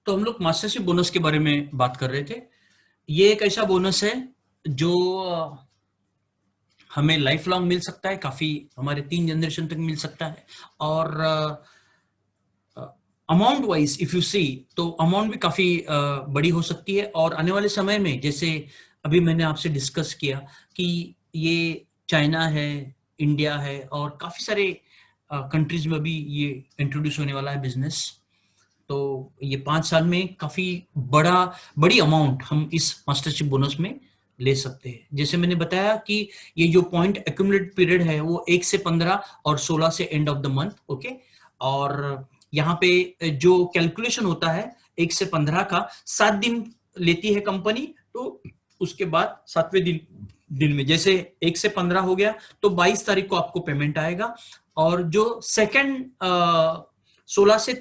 तो हम लोग मास्टरशिप बोनस के बारे में बात कर रहे थे। ये एक ऐसा बोनस है जो हमें लाइफ लॉन्ग मिल सकता है, काफी हमारे 3 जनरेशन तक मिल सकता है। और amount wise if you see तो अमाउंट भी काफी बड़ी हो सकती है। और आने वाले समय में, जैसे अभी मैंने आपसे डिस्कस किया कि ये चाइना है, इंडिया है और काफी सारे कंट्रीज में भी ये इंट्रोड्यूस होने वाला है बिजनेस। तो ये 5 साल में काफी बड़ी अमाउंट हम इस मास्टरशिप बोनस में ले सकते हैं। जैसे मैंने बताया कि ये जो पॉइंट एक्यूमुलेट पीरियड है वो 1 से 15 और 16 से end of the month. Okay, और यहाँ पे जो कैलकुलेशन होता है 1 से 15 का 7 दिन लेती है कंपनी। तो उसके बाद 7वें दिन में जैसे 1 से 15 हो गया तो 22 तारीख को आपको पेमेंट आएगा। और जो सेकेंड 16 से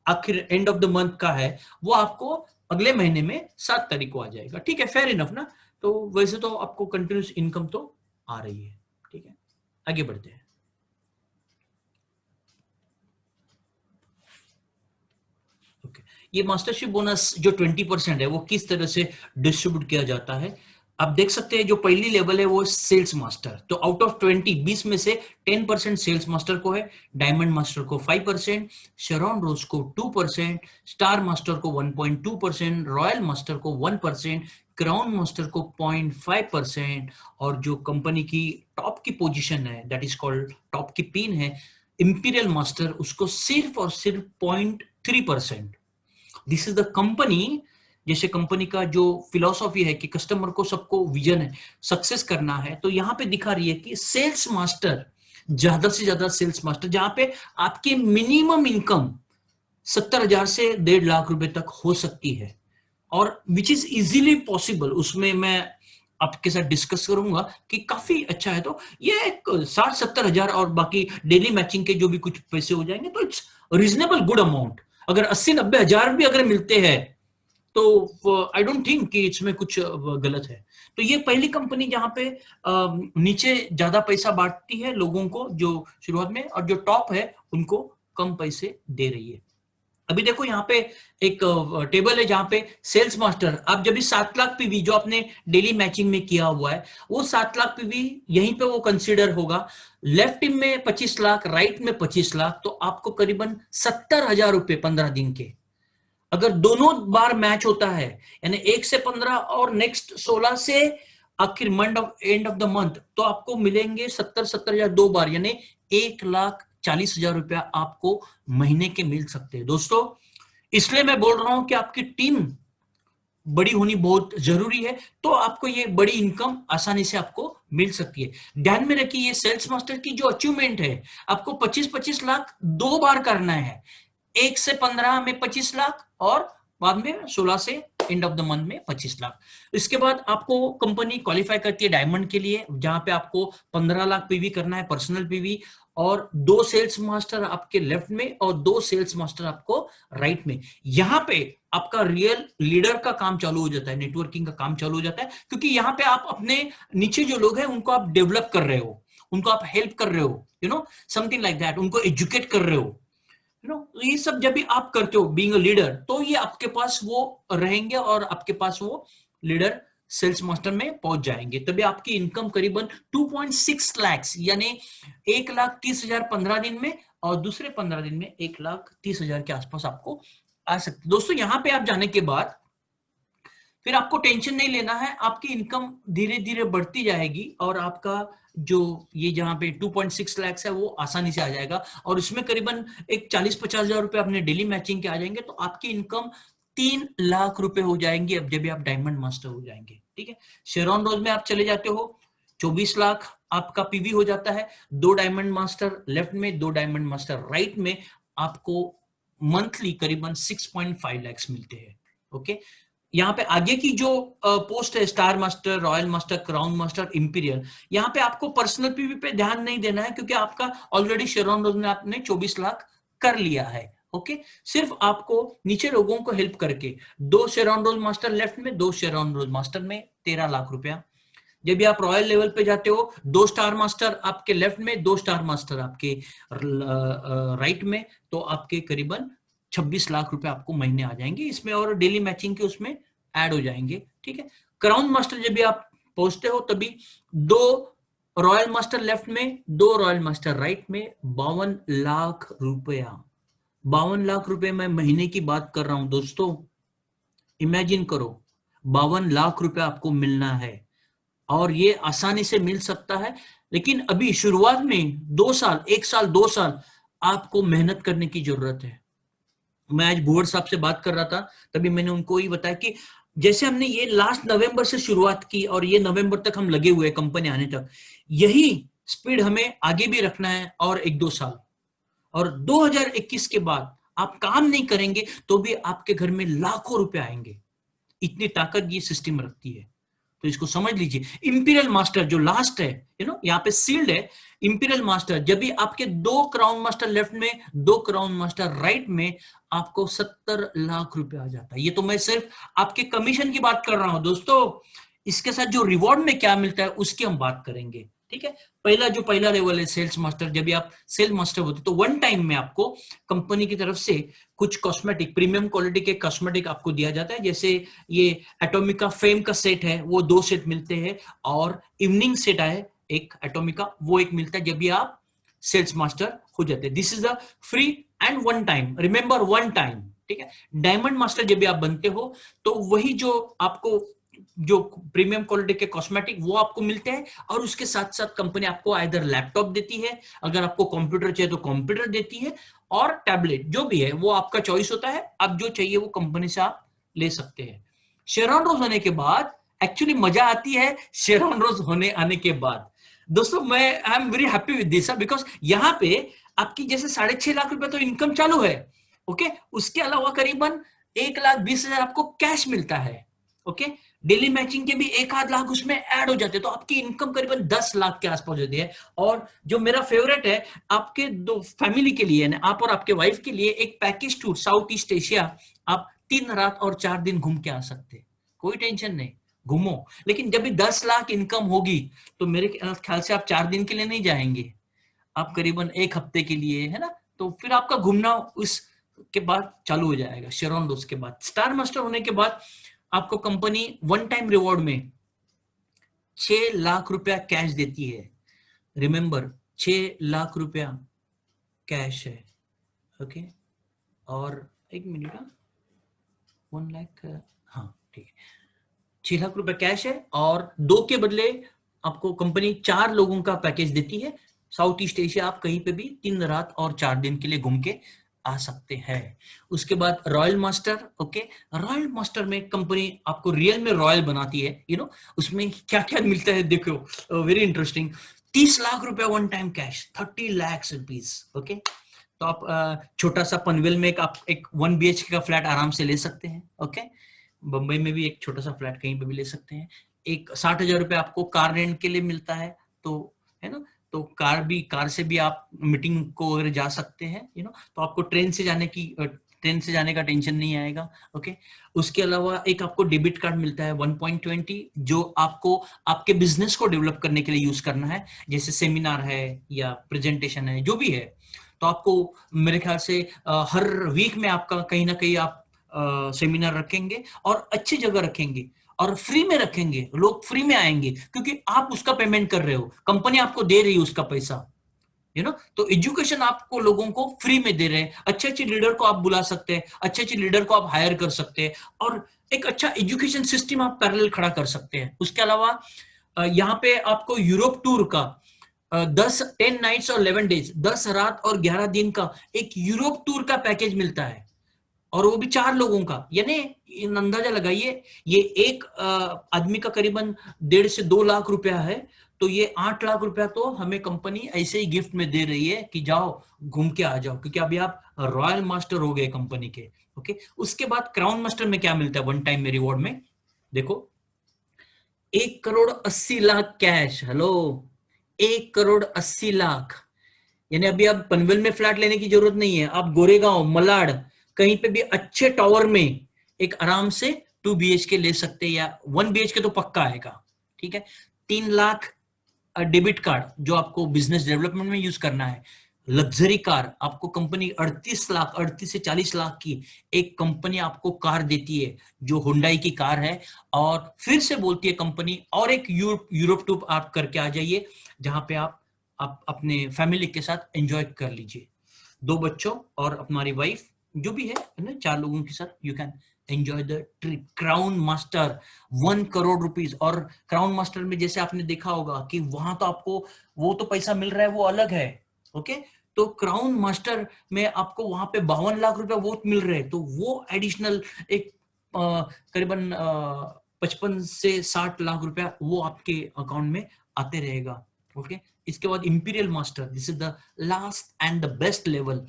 आखिर एंड ऑफ द मंथ का है वो आपको अगले महीने में 7 तारीख को आ जाएगा। ठीक है, फेयर इनफ ना। तो वैसे तो आपको कंटिन्यूस इनकम तो आ रही है। ठीक है, आगे बढ़ते हैं। ओके, ये मास्टरशिप बोनस जो 20% है वो किस तरह से डिस्ट्रीब्यूट किया जाता है आप देख सकते हैं। जो पहली लेवल है वो सेल्स मास्टर। तो आउट ऑफ 20 में से 10% सेल्स मास्टर को है, डायमंड मास्टर को 5%, शेरॉन रोज को 2%, स्टार मास्टर को 1.2%, रॉयल मास्टर को 1%, क्राउन मास्टर को 0.5%। और जो कंपनी की टॉप की पोजीशन है दैट इज कॉल्ड टॉप की पिन है इंपीरियल मास्टर, उसको सिर्फ और सिर्फ 0.3%। This is the company. जैसे कंपनी का जो फिलॉसफी है कि कस्टमर को सबको विजन है, सक्सेस करना है, तो यहां पे दिखा रही है कि सेल्स मास्टर, ज्यादा से ज्यादा सेल्स मास्टर जहां पे आपकी मिनिमम इनकम 70,000 से 1.5 लाख रुपए तक हो सकती है और विच इज इजीली पॉसिबल। उसमें मैं आपके साथ डिस्कस करूंगा कि काफी अच्छा है। तो ये 60-70 हजार और बाकी डेली मैचिंग के जो भी कुछ पैसे हो जाएंगे तो इट्स रीजनेबल गुड अमाउंट। अगर 80-90 हजार भी अगर मिलते हैं तो आई डोंट थिंक कि इसमें कुछ गलत है। तो ये पहली कंपनी जहां पे नीचे ज्यादा पैसा बांटती है लोगों को जो शुरुआत में, और जो टॉप है उनको कम पैसे दे रही है। अभी देखो यहाँ पे एक टेबल है जहां पे सेल्स मास्टर, आप जब भी 7 लाख पीवी जो आपने डेली मैचिंग में किया हुआ है वो 7 लाख पीवी यहीं पे वो कंसीडर होगा। लेफ्ट टीम में 25 लाख, राइट में 25 लाख, तो आपको करीबन 70,000 रुपए 15 दिन के। अगर दोनों बार मैच होता है यानी 1 से 15 और नेक्स्ट 16 से आखिर month of end of the month, तो आपको मिलेंगे 70,000 दो बार, यानी 1,40,000 रुपया आपको महीने के मिल सकते हैं। दोस्तों, इसलिए मैं बोल रहा हूं कि आपकी टीम बड़ी होनी बहुत जरूरी है, तो आपको ये बड़ी इनकम आसानी से आपको मिल सकती है। ध्यान में रखिए, ये सेल्स मास्टर की जो अचीवमेंट है, आपको 25-25 लाख 2 बार करना है। 1 से 15 में 25 लाख और बाद में 16 से एंड ऑफ द मंथ में 25 लाख। इसके बाद आपको कंपनी क्वालिफाई करती है डायमंड के लिए, जहां पे आपको 15 लाख पीवी करना है, पर्सनल पीवी, और 2 सेल्स मास्टर आपके लेफ्ट में और 2 सेल्स मास्टर आपको राइट में। यहां पे आपका रियल लीडर का काम चालू हो जाता है, नेटवर्किंग का काम चालू हो जाता है, क्योंकि यहां पे आप अपने नीचे जो लोग हैं उनको आप डेवलप कर रहे हो, उनको आप हेल्प कर रहे हो, समथिंग लाइक दैट, उनको एजुकेट कर रहे हो। ये सब जब भी आप करते हो बीइंग अ लीडर, तो ये आपके पास वो रहेंगे और आपके पास वो लीडर सेल्स मास्टर में पहुंच जाएंगे। तभी आपकी इनकम करीबन 2.6 लाख यानी 1,30,000 15 दिन में, और दूसरे 15 दिन में 1,30,000 के आसपास आपको आ सकती। दोस्तों, यहां पे आप जाने के बाद फिर आपको टेंशन नहीं लेना है, आपकी इनकम धीरे धीरे बढ़ती जाएगी और आपका जो ये जहां पे 2.6 लाख है वो आसानी से आ जाएगा। और इसमें करीबन एक 40-50 हजार रुपए अपने डेली मैचिंग के आ जाएंगे, तो आपकी इनकम 3 लाख रुपए हो जाएंगी अब जब आप डायमंड मास्टर हो जाएंगे। ठीक है, शेरॉन रोज में आप चले जाते हो, 24 लाख आपका पीवी हो जाता है। 2 डायमंड मास्टर लेफ्ट में, 2 डायमंड मास्टर राइट में, आपको मंथली करीबन 6.5 लाख मिलते हैं। ओके, यहाँ पे आगे की जो पोस्ट है, star master, royal master, crown master, imperial, यहाँ पे आपको पर्सनल पीवी पे ध्यान नहीं देना है, क्योंकि आपका ऑलरेडी शेरॉन रोज में आपने 24 लाख कर लिया है। ओके, सिर्फ आपको नीचे लोगों को हेल्प करके 2 शेरॉन रोज मास्टर लेफ्ट में, 2 शेरॉन रोज मास्टर में 13 लाख रुपया। जब भी आप रॉयल लेवल पे जाते हो, 2 स्टार मास्टर आपके लेफ्ट में, 2 स्टार मास्टर आपके राइट में, तो आपके करीबन 26 लाख रुपए आपको महीने आ जाएंगे इसमें, और डेली मैचिंग के उसमें ऐड हो जाएंगे, ठीक है। क्राउन मास्टर जब भी आप पहुंचते हो तभी 2 रॉयल मास्टर लेफ्ट में, 2 रॉयल मास्टर राइट में, 52 लाख रुपया, 52 लाख रुपए मैं महीने की बात कर रहा हूं दोस्तों। इमेजिन करो 52 लाख रुपए आपको मिलना है, और ये आसानी से मिल सकता है, लेकिन अभी शुरुआत में 2 साल, 1 साल, 2 साल आपको मेहनत करने की जरूरत है। मैं आज भुवर साहब से बात कर रहा था, तभी मैंने उनको ही बताया कि जैसे हमने ये लास्ट नवंबर से शुरुआत की और ये नवंबर तक हम लगे हुए कंपनी आने तक, यही स्पीड हमें आगे भी रखना है और 1-2 साल। और 2021 के बाद आप काम नहीं करेंगे तो भी आपके घर में लाखों रुपए आएंगे, इतनी ताकत ये सिस्टम रखती है। तो इसको समझ लीजिए। इंपीरियल मास्टर जो लास्ट है, यहाँ पे सील्ड है, इंपीरियल मास्टर जब भी आपके 2 क्राउन मास्टर लेफ्ट में, 2 क्राउन मास्टर राइट में, आपको 70 लाख रुपए आ जाता है। ये तो मैं सिर्फ आपके कमीशन की बात कर रहा हूं दोस्तों। इसके साथ जो रिवॉर्ड में क्या मिलता है उसकी हम बात करेंगे, ठीक है। पहला लेवल है सेल्स मास्टर। जब भी आप सेल्स मास्टर होते तो वन टाइम में आपको कंपनी की तरफ से कुछ कॉस्मेटिक, प्रीमियम क्वालिटी के कॉस्मेटिक आपको दिया जाता है। जैसे ये एटॉमिका फेम का सेट है, वो 2 सेट मिलते हैं, और इवनिंग सेट है एक एटॉमिका, वो एक मिलता है जब भी आप सेल्स मास्टर हो जाते हैं। This is a free and one time, remember one time, ठीक है। डायमंड मास्टर जब भी आप बनते हो तो वही जो आपको जो प्रीमियम क्वालिटी के कॉस्मेटिक वो आपको मिलते हैं, और उसके साथ साथ कंपनी आपको आइदर लैपटॉप देती है, अगर आपको कंप्यूटर चाहिए तो कंप्यूटर देती है, और टैबलेट जो भी है वो आपका चॉइस होता है, आप जो चाहिए वो कंपनी से आप ले सकते हैं। शेरॉन रोज होने के बाद एक्चुअली मजा आती है। शेरॉन रोज होने आने के बाद दोस्तों मैं I am very happy with this, because यहाँ पे आपकी जैसे 6.5 लाख रुपए तो इनकम चालू है, ओके। उसके अलावा करीबन 1,20,000 आपको कैश मिलता है, ओके। डेली मैचिंग के भी 1-8 लाख उसमें ऐड हो जाते हैं, तो आपकी इनकम करीबन 10 लाख के आसपास होती है। और जो मेरा फेवरेट है आपके 2 फैमिली के लिए, आप और आपके वाइफ के लिए, एक package tour south east Asia, आप 3 रात और 4 दिन घूम के आ सकते हैं, कोई टेंशन नहीं, घूमो। लेकिन जब भी 10 लाख इनकम होगी तो मेरे ख्याल से आप 4 दिन के लिए नहीं जाएंगे, आप करीबन 1 हफ्ते के लिए, है ना। तो फिर आपका घूमना उस के बाद चालू हो जाएगा। शेरॉन रोज के बाद, स्टार मास्टर होने के बाद आपको कंपनी वन टाइम रिवॉर्ड में 6 लाख रुपया कैश देती है। रिमेंबर 6 लाख रुपया कैश है, ओके। और 1 मिनट, 1 लाख, हाँ ठीक है, 6 लाख रुपया कैश है, और 2 के बदले आपको कंपनी 4 लोगों का पैकेज देती है। साउथ ईस्ट एशिया आप कहीं पे भी 3 रात और 4 दिन के लिए घूम के आ सकते हैं। उसके बाद royal master, okay. Royal master में कंपनी आपको रियल में रॉयल बनाती है, उसमें क्या क्या मिलता है देखो, वेरी इंटरेस्टिंग। 30 लाख रुपया one time cash, 30 lakh rupees, okay. तो आप छोटा सा पनवेल में आप एक 1 BHK का फ्लैट आराम से ले सकते हैं, ओके। बंबई में भी एक छोटा सा फ्लैट कहीं पे भी ले सकते हैं। एक 60,000 रुपये आपको कार रेंट के लिए मिलता है, तो है ना। तो कार से भी आप मीटिंग को अगर जा सकते हैं, तो आपको ट्रेन से जाने का टेंशन नहीं आएगा, ओके। उसके अलावा एक आपको डेबिट कार्ड मिलता है 1.20, जो आपको आपके बिजनेस को डेवलप करने के लिए यूज करना है, जैसे सेमिनार है या प्रेजेंटेशन है, जो भी है। तो आपको मेरे ख्याल से हर वीक में आपका कहीं ना कहीं आप सेमिनार रखेंगे, और अच्छी जगह रखेंगे, और फ्री में रखेंगे, लोग फ्री में आएंगे, क्योंकि आप उसका पेमेंट कर रहे हो, कंपनी आपको दे रही है उसका पैसा, तो एजुकेशन आपको लोगों को फ्री में दे रहे हैं। अच्छे अच्छे लीडर को आप बुला सकते हैं, अच्छे अच्छे लीडर को आप हायर कर सकते हैं, और एक अच्छा एजुकेशन सिस्टम आप पैरेलल खड़ा कर सकते हैं। उसके अलावा यहाँ पे आपको यूरोप टूर का 10 नाइट्स और 11 डेज, 10 रात और 11 दिन का एक यूरोप टूर का पैकेज मिलता है, और वो भी 4 लोगों का। यानी अंदाजा लगाइए, ये एक आदमी का करीबन 1.5 से 2 लाख रुपया है, तो ये 8 लाख रुपया तो हमें कंपनी ऐसे ही गिफ्ट में दे रही है कि जाओ घूम के आ जाओ, क्योंकि अभी आप रॉयल मास्टर हो गए कंपनी के, ओके। उसके बाद क्राउन मास्टर में क्या मिलता है वन टाइम में रिवॉर्ड में, देखो, 1,80,00,000 कैश। हेलो, 1,80,00,000। यानी अभी आप पनवेल में फ्लैट लेने की जरूरत नहीं है, आप गोरेगांव, मलाड, कहीं पे भी अच्छे टावर में एक आराम से 2 BHK ले सकते हैं, या 1 BHK तो पक्का आएगा, ठीक है। 3 लाख डेबिट कार्ड जो आपको बिजनेस डेवलपमेंट में यूज करना है, लग्जरी कार आपको कंपनी 38 से 40 लाख की एक कंपनी आपको कार देती है जो हुंडई की कार है, और फिर से बोलती है कंपनी और एक यूरोप टूर आप करके आ जाइए जहां पे आप अपने फैमिली के साथ एंजॉय कर लीजिए, 2 बच्चों और हमारी वाइफ जो भी है ना, 4 लोगों के साथ you can enjoy the trip. Crown master 1 crore rupees. और क्राउन मास्टर में जैसे आपने देखा होगा कि वहां तो आपको वो तो पैसा मिल रहा है, वो अलग है। ओके, तो क्राउन मास्टर में आपको वहां पे 52 लाख रुपया वो मिल रहे हैं, तो वो एडिशनल एक करीबन 55 से 60 लाख रुपया वो आपके अकाउंट में आते रहेगा। ओके, इसके बाद imperial master, this is the last and the best level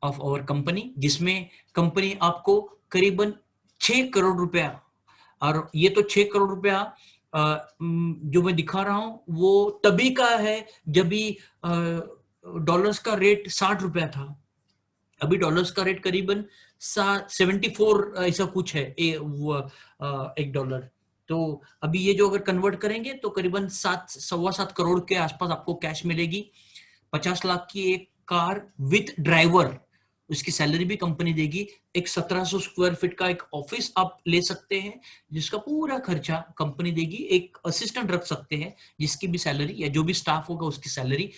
of our company, जिसमें कंपनी आपको करीबन 6 करोड़ रुपया, और ये तो 6 करोड़ रुपया जो मैं दिखा रहा हूं वो तभी का है जब भी डॉलर्स का रेट 60 रुपया था। अभी डॉलर्स का रेट करीबन 74 ऐसा कुछ है एक डॉलर। तो अभी ये जो अगर कन्वर्ट करेंगे तो करीबन 7 सवा 7 करोड़ के आसपास आपको कैश मिलेगी। 50 लाख की एक कार विथ ड्राइवर, उसकी सैलरी भी कंपनी देगी। एक 1700 स्क्वायर फीट का एक ऑफिस आप ले सकते हैं जिसका पूरा खर्चा कंपनी देगी। एक असिस्टेंट रख सकते हैं जिसकी भी सैलरी या जो भी स्टाफ होगा उसकी सैलरी।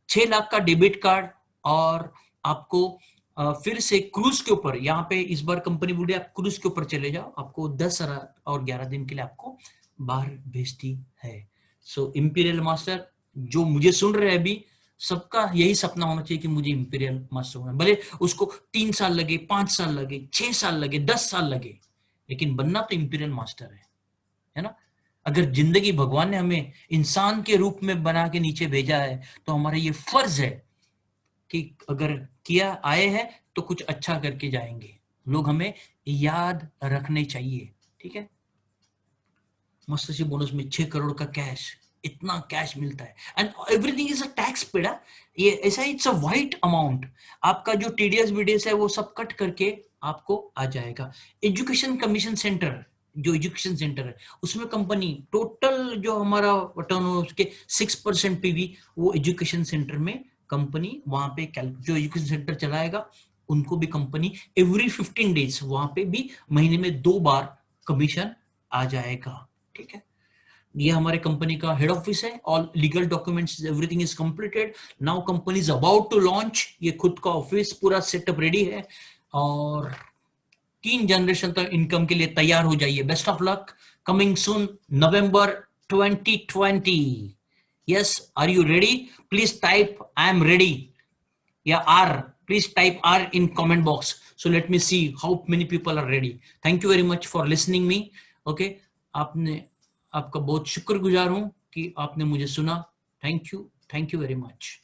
6 लाख का डेबिट कार्ड, और आपको फिर से क्रूज के ऊपर, यहाँ पे इस बार कंपनी बोली आप क्रूज के ऊपर चले जाओ, आपको 10 और 11 दिन के लिए आपको बाहर भेजती है। सो इंपीरियल मास्टर जो मुझे सुन रहे हैं अभी, सबका यही सपना होना चाहिए कि मुझे इंपीरियल मास्टर होना, भले उसको 3 साल लगे, 5 साल लगे, 6 साल लगे, 10 साल लगे, लेकिन बनना तो इंपीरियल मास्टर है ना। अगर जिंदगी भगवान ने हमें इंसान के रूप में बना के नीचे भेजा है तो हमारा ये फर्ज है कि अगर किया आए हैं तो कुछ अच्छा करके जाएंगे, लोग हमें याद रखने चाहिए। ठीक है, मस्टरशिप बोनस में 6 करोड़ का कैश, इतना कैश मिलता है, and everything is a tax paid. ये ऐसा, इट्स अ वाइट अमाउंट। आपका जो टीडीएस बीडीएस है वो सब कट करके आपको आ जाएगा। एजुकेशन कमीशन सेंटर, जो एजुकेशन सेंटर है उसमें कंपनी टोटल जो हमारा टर्न हो उसके 6% पीवी वो एजुकेशन सेंटर में कंपनी वहां पे जो एजुकेशन सेंटर चलाएगा उनको भी कंपनी एवरी 15 डेज वहां पे भी महीने में 2 बार कमीशन आ जाएगा। ठीक है, ये हमारे कंपनी का हेड ऑफिस है। All legal documents everything is completed. Now company is about to launch, ये खुद का ऑफिस पूरा सेटअप रेडी है, और 3 जनरेशन तक इनकम के लिए तैयार हो जाइए। Best of luck, coming soon November 2020। Yes, are you ready? Please type I am ready या R, please type R in comment box, so let me see how many people are ready. Thank you very much for listening me. Okay, आपने, आपका बहुत शुक्रगुजार हूं कि आपने मुझे सुना। Thank you very much.